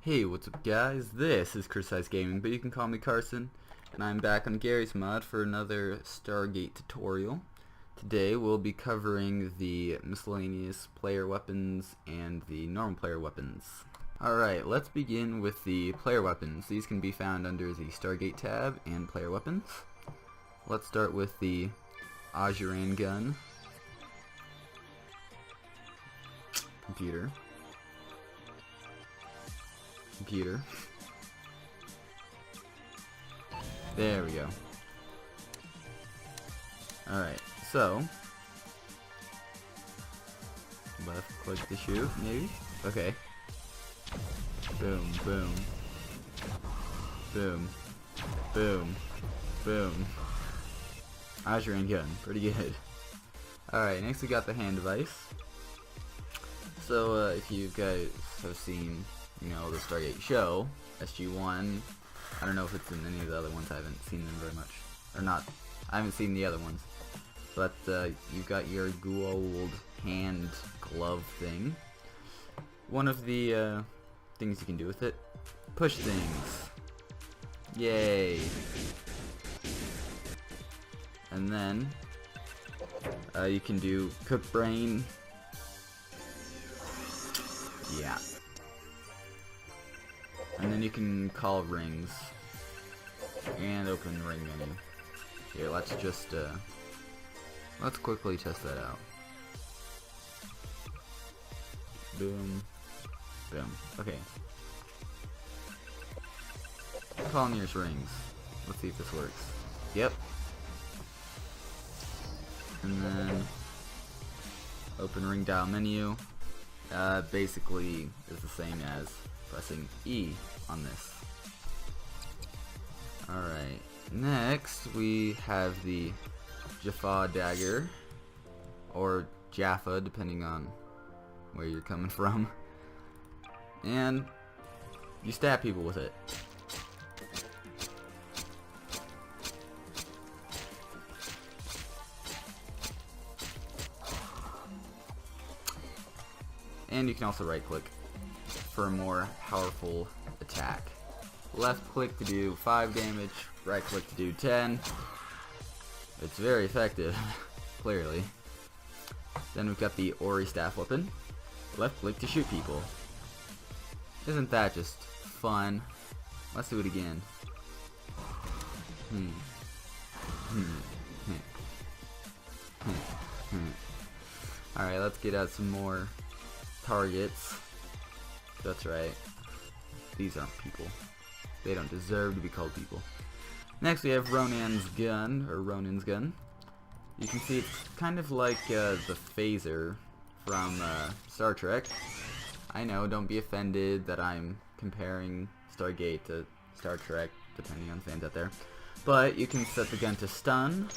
Hey, what's up guys? This is Criticized Gaming, but you can call me Carson, and I'm back on Garry's Mod for another Stargate tutorial. Today we'll be covering the miscellaneous player weapons and the normal player weapons. Alright, let's begin with the player weapons. These can be found under the Stargate tab and player weapons. Let's start with the Ajuran gun. Computer. There we go. Alright, so left click to shoot, maybe? Okay. Boom, boom. Boom. Boom. Boom. Ajuran gun, pretty good. Alright, next we got the hand device. So if you guys have seen, you know, the Stargate show, SG-1, I don't know if it's in any of the other ones, I haven't seen them very much. Or not, I haven't seen the other ones. But you've got your gold hand glove thing. One of the things you can do with it, push things. Yay! And then you can do cook brain. Yeah. And then you can call rings and open ring menu. Here, let's just let's quickly test that out. Boom, boom. Okay. Call nearest rings. Let's see if this works. Yep. And then open ring dial menu. Basically is the same as pressing E on this. Alright, next we have the Jaffa dagger, or Jaffa depending on where you're coming from, and you stab people with it. And you can also right click for a more powerful attack. Left click to do 5 damage, right click to do 10. It's very effective, clearly. Then we've got the Ori staff weapon. Left click to shoot people. Isn't that just fun? Let's do it again. Alright, let's get out some more targets. That's right. These aren't people. They don't deserve to be called people. Next we have Ronan's gun, or Ronin's gun. You can see it's kind of like the phaser from Star Trek. I know, don't be offended that I'm comparing Stargate to Star Trek, depending on fans out there. But you can set the gun to stun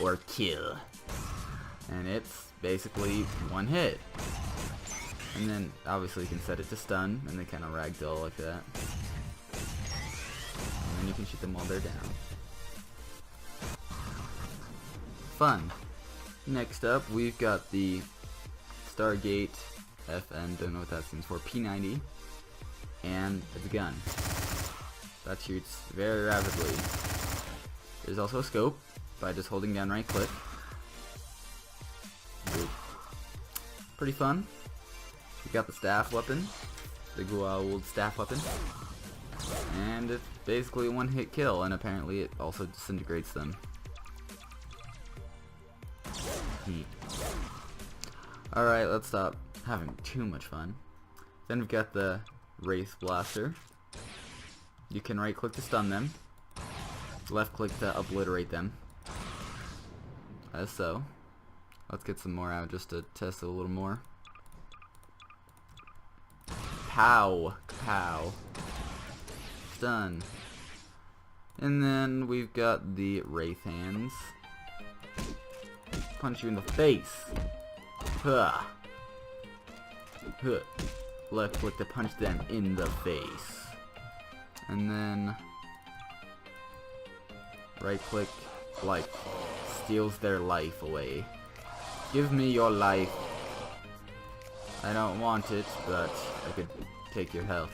or kill. And it's basically one hit. And then, obviously, you can set it to stun, and they kind of ragdoll like that. And then you can shoot them while they're down. Fun. Next up, we've got the Stargate FN, don't know what that stands for, P90. And it's a gun. That shoots very rapidly. There's also a scope, by just holding down right click. Boop. Pretty fun. We got the staff weapon, the gold staff weapon, and it's basically a one-hit kill, and apparently it also disintegrates them. Alright, let's stop having too much fun. Then we've got the Wraith Blaster. You can right-click to stun them, left-click to obliterate them, as so. Let's get some more out just to test it a little more. Pow! Pow! Stun. And then we've got the Wraith Hands. Punch you in the face! Huh. Huh. Left click to punch them in the face. And then right click, like, steals their life away. Give me your life. I don't want it, but I could take your health.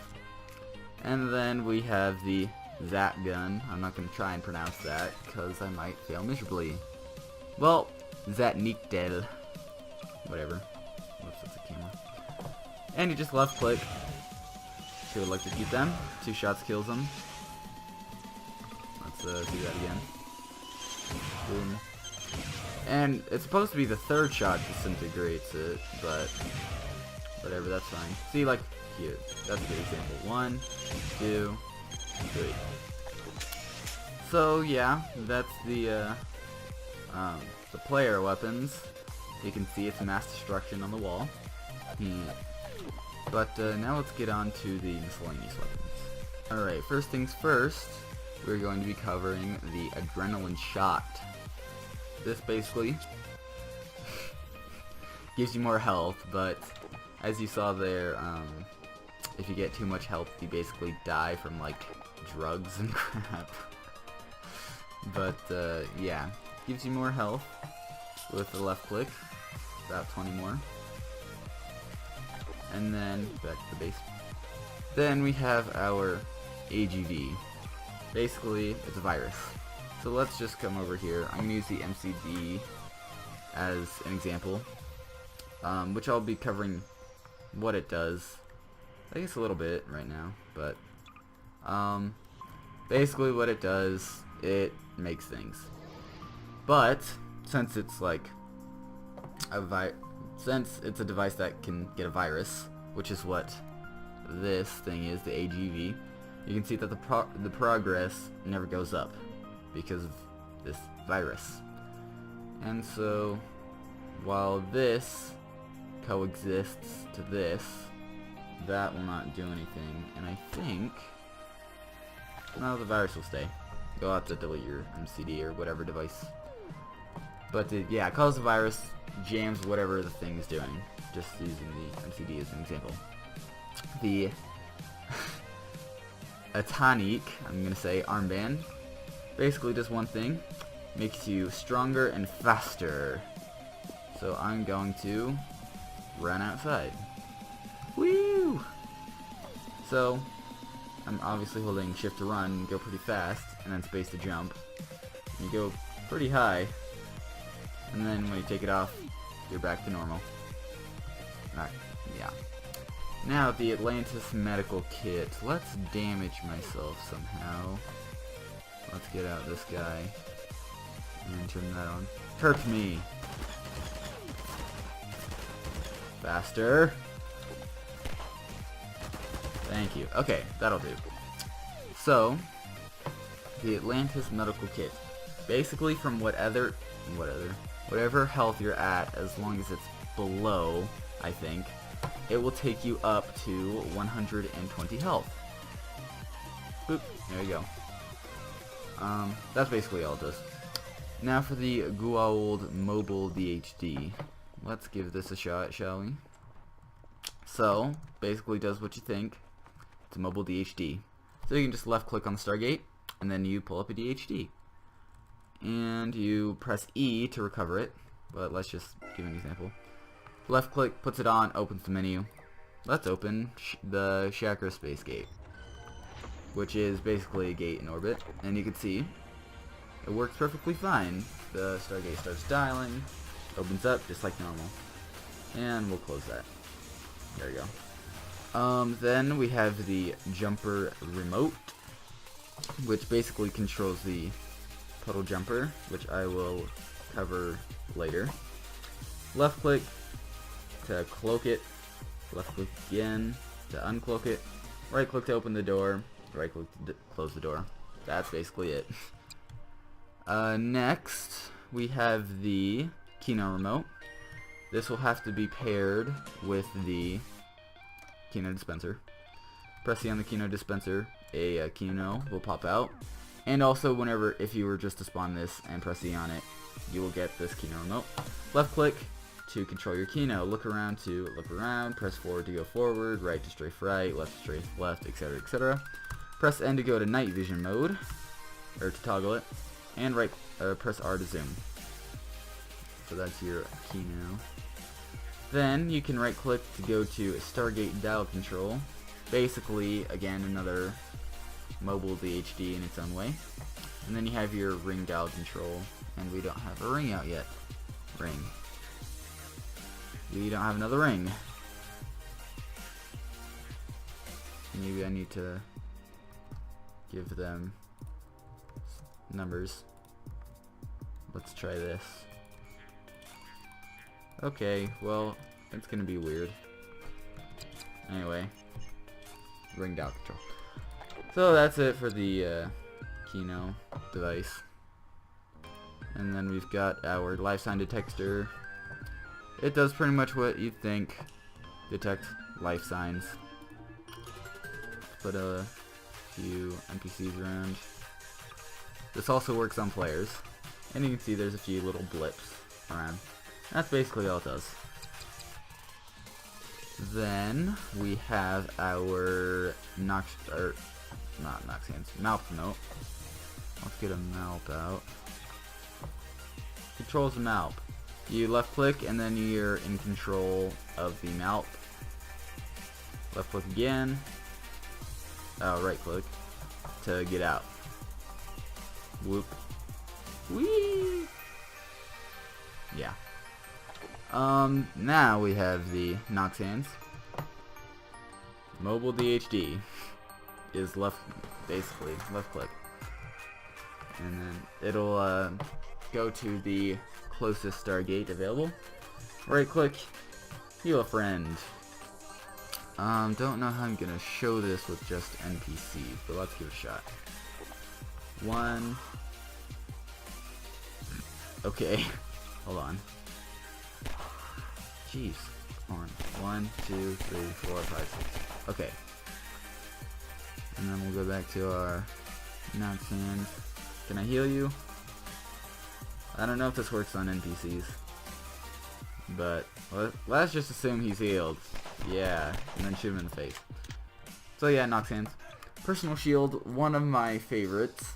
And then we have the Zat gun. I'm not going to try and pronounce that because I might fail miserably. Well, Zatniktel. Whatever. Whoops, that's a camera. And you just left click to electrocute them. 2 shots kills them. Let's do that again. Boom. And it's supposed to be the 3rd shot disintegrates it, but whatever, that's fine. See, like here, that's a good example. 1, 2, 3. So yeah, that's the player weapons. You can see it's mass destruction on the wall. But now let's get on to the miscellaneous weapons. Alright, first things first, we're going to be covering the adrenaline shot. This basically gives you more health, but as you saw there, if you get too much health, you basically die from like drugs and crap. But yeah, gives you more health with the left click, about 20 more. And then back to the base. Then we have our AGV. Basically, it's a virus. So let's just come over here. I'm going to use the MCD as an example, which I'll be covering what it does. I guess a little bit right now, but basically what it does, it makes things. But since it's like since it's a device that can get a virus, which is what this thing is, the AGV, you can see that the progress never goes up because of this virus. And so while this coexists to this, that will not do anything, and I think no, the virus will stay. You'll have to delete your MCD or whatever device. But yeah, it causes the virus, jams whatever the thing is doing, just using the MCD as an example. The Atonic, I'm gonna say armband, basically does one thing, makes you stronger and faster. So I'm going to run outside. Woo! So I'm obviously holding shift to run and go pretty fast, and then space to jump. And you go pretty high, and then when you take it off, you're back to normal. Yeah. Now the Atlantis medical kit. Let's damage myself somehow. Let's get out this guy and turn that on. Hurt me. Faster. Thank you. Okay, that'll do. So, the Atlantis medical kit. Basically, from whatever health you're at, as long as it's below, I think, it will take you up to 120 health. Boop. There you go. That's basically all it does. Now for the Guauld Mobile DHD. Let's give this a shot, shall we? So, basically does what you think. It's a mobile DHD. So you can just left click on the Stargate, and then you pull up a DHD. And you press E to recover it, but let's just give an example. Left click puts it on, opens the menu. Let's open the Chakra Space Gate, which is basically a gate in orbit, and you can see it works perfectly fine. The Stargate starts dialing, opens up just like normal, and we'll close that. There you go. Then we have the jumper remote, which basically controls the puddle jumper, which I will cover later. Left click to cloak it, left click again to uncloak it, right click to open the door, right click to close the door. That's basically it. Next we have the Kino remote. This will have to be paired with the Kino dispenser. Pressing on the Kino dispenser, a Kino will pop out, and also whenever, if you were just to spawn this and press E on it, you will get this Kino remote. Left click to control your Kino, look around to look around, press forward to go forward, right to strafe right, left to strafe left, etc, etc. Press N to go to night vision mode, or to toggle it, and press R to zoom. So that's your Kino. Then you can right click to go to Stargate dial control, basically, again, another mobile DHD in its own way. And then you have your ring dial control, and we don't have a ring out yet. Ring. We don't have another ring. Maybe I need to give them numbers. Let's try this. Okay, well, it's gonna be weird. Anyway, ring dial control. So that's it for the Kino device. And then we've got our life sign detector. It does pretty much what you'd think. Detect life signs. Put a few NPCs around. This also works on players. And you can see there's a few little blips around. That's basically all it does. Then we have our not Noxhands, Malp note. Let's get a Malp out. Controls the Malp. You left click and then you're in control of the Malp. Left click again. Right click to get out. Whoop. Whee! Yeah. Now we have the Noxhands. Mobile DHD is basically left click. And then it'll go to the closest Stargate available. Right click, heal a friend. Don't know how I'm gonna show this with just NPCs, but let's give it a shot. One. Okay, hold on. Jeez, come on. 1, 2, 3, 4, 5, 6. Okay. And then we'll go back to our Noxhands. Can I heal you? I don't know if this works on NPCs. But let's just assume he's healed. Yeah, and then shoot him in the face. So yeah, Noxhands. Personal shield, one of my favorites.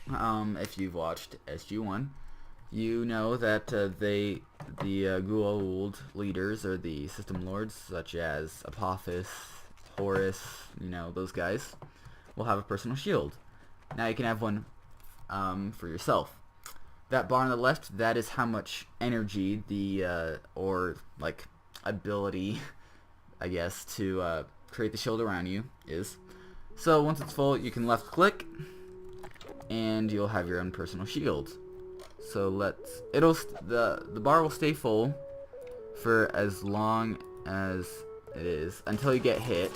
If you've watched SG-1, you know that the Goa'uld leaders, or the system lords, such as Apophis, Horus, you know, those guys, will have a personal shield. Now you can have one for yourself. That bar on the left, that is how much energy or like ability, I guess, to create the shield around you is. So once it's full, you can left click, and you'll have your own personal shield. So the bar will stay full for as long as it is until you get hit,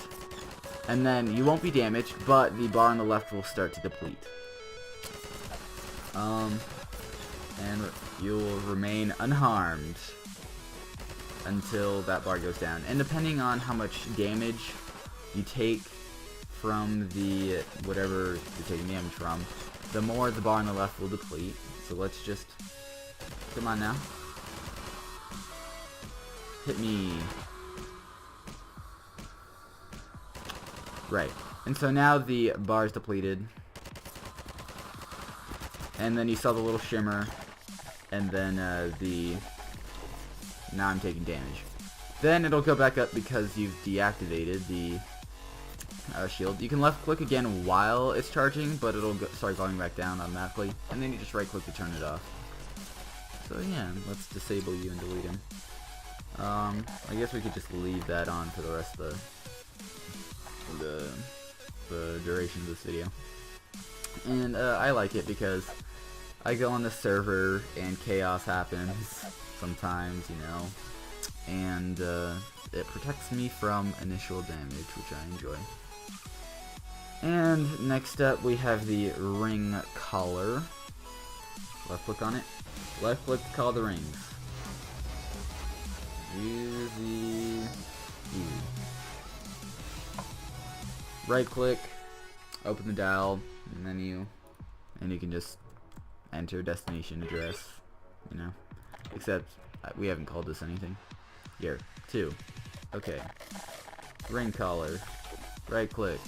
and then you won't be damaged, but the bar on the left will start to deplete. And you will remain unharmed until that bar goes down. And depending on how much damage you take from the whatever you're taking damage from, the more the bar on the left will deplete. So let's just, come on now. Hit me. Right. And so now the bar is depleted. And then you saw the little shimmer. And then now I'm taking damage. Then it'll go back up because you've deactivated the shield. You can left click again while it's charging, but it'll start going back down automatically. And then you just right click to turn it off. So yeah, let's disable you and delete him. I guess we could just leave that on for the rest of the duration of this video. And I like it because I go on the server and chaos happens sometimes, you know, and it protects me from initial damage, which I enjoy. And next up we have the ring collar. Left click on it. Left click to call the rings. Easy. Right click, open the dial menu, and you can just enter destination address, you know, except we haven't called this anything. Here, 2. Okay. Ring collar. Right click.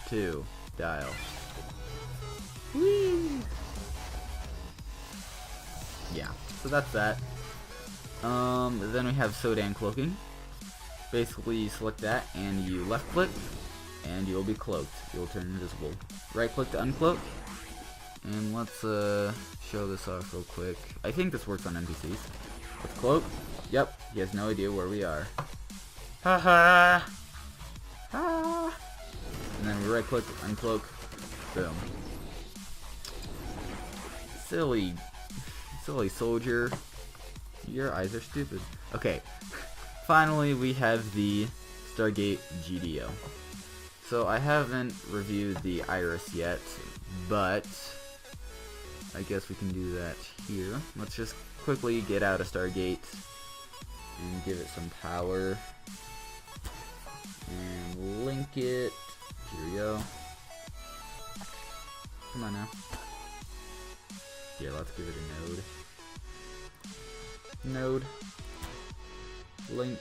2. Dial. Whee! Yeah, so that's that. Then we have Sodan cloaking. Basically, you select that and you left click, and you'll be cloaked. You'll turn invisible. Right click to uncloak, and let's show this off real quick. I think this works on NPCs. Let's cloak. Yep, he has no idea where we are. Haha! Ha! And then we right click, uncloak, boom. Silly soldier. Your eyes are stupid. Okay, finally we have the Stargate GDO. So I haven't reviewed the iris yet, but I guess we can do that here. Let's just quickly get out of Stargate and give it some power. And link it. Here we go. Come on now. Yeah, let's give it a node. Node. Link.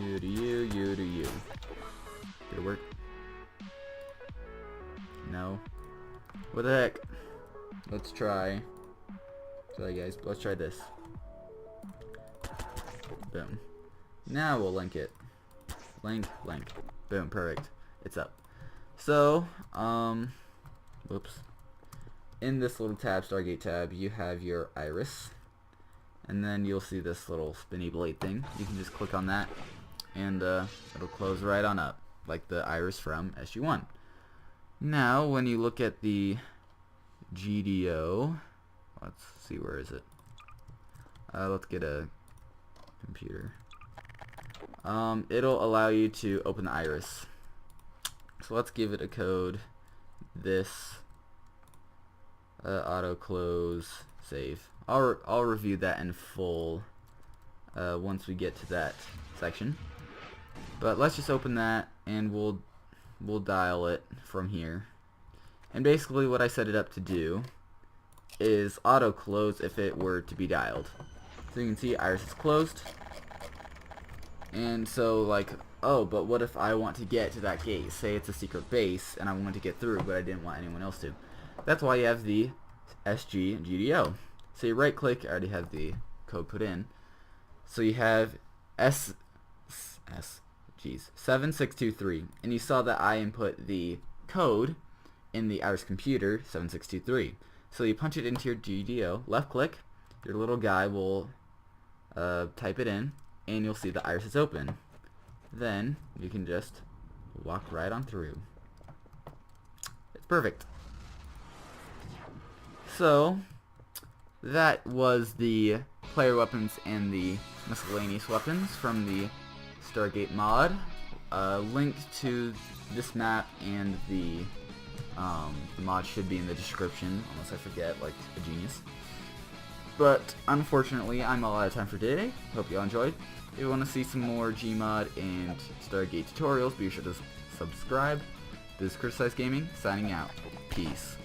You to you, you to you. Did it work? No. What the heck? Let's try. Sorry guys, let's try this. Boom. Now we'll link it. Link, link. Boom, perfect. It's up. So, whoops. In this little tab, Stargate tab, you have your iris. And then you'll see this little spinny blade thing. You can just click on that, and it'll close right on up, like the iris from SG-1. Now, when you look at the GDO, let's see, where is it? Let's get a computer. It'll allow you to open the iris. So let's give it a code. This auto close save. I'll review that in full once we get to that section. But let's just open that, and we'll dial it from here. And basically what I set it up to do is auto close if it were to be dialed. So you can see iris is closed. And so, like, oh, but what if I want to get to that gate? Say it's a secret base and I want to get through, but I didn't want anyone else to. That's why you have the SG GDO. So you right click, I already have the code put in. So you have 7623, and you saw that I input the code in the iris computer 7623. So you punch it into your GDO, left click, your little guy will type it in, and you'll see the iris is open. Then you can just walk right on through. It's perfect. So that was the player weapons and the miscellaneous weapons from the Stargate mod. Link to this map and the mod should be in the description, unless I forget, like a genius. But unfortunately, I'm all out of time for today. Hope you all enjoyed. If you want to see some more Gmod and Stargate tutorials, be sure to subscribe. This is Criticize Gaming, signing out. Peace.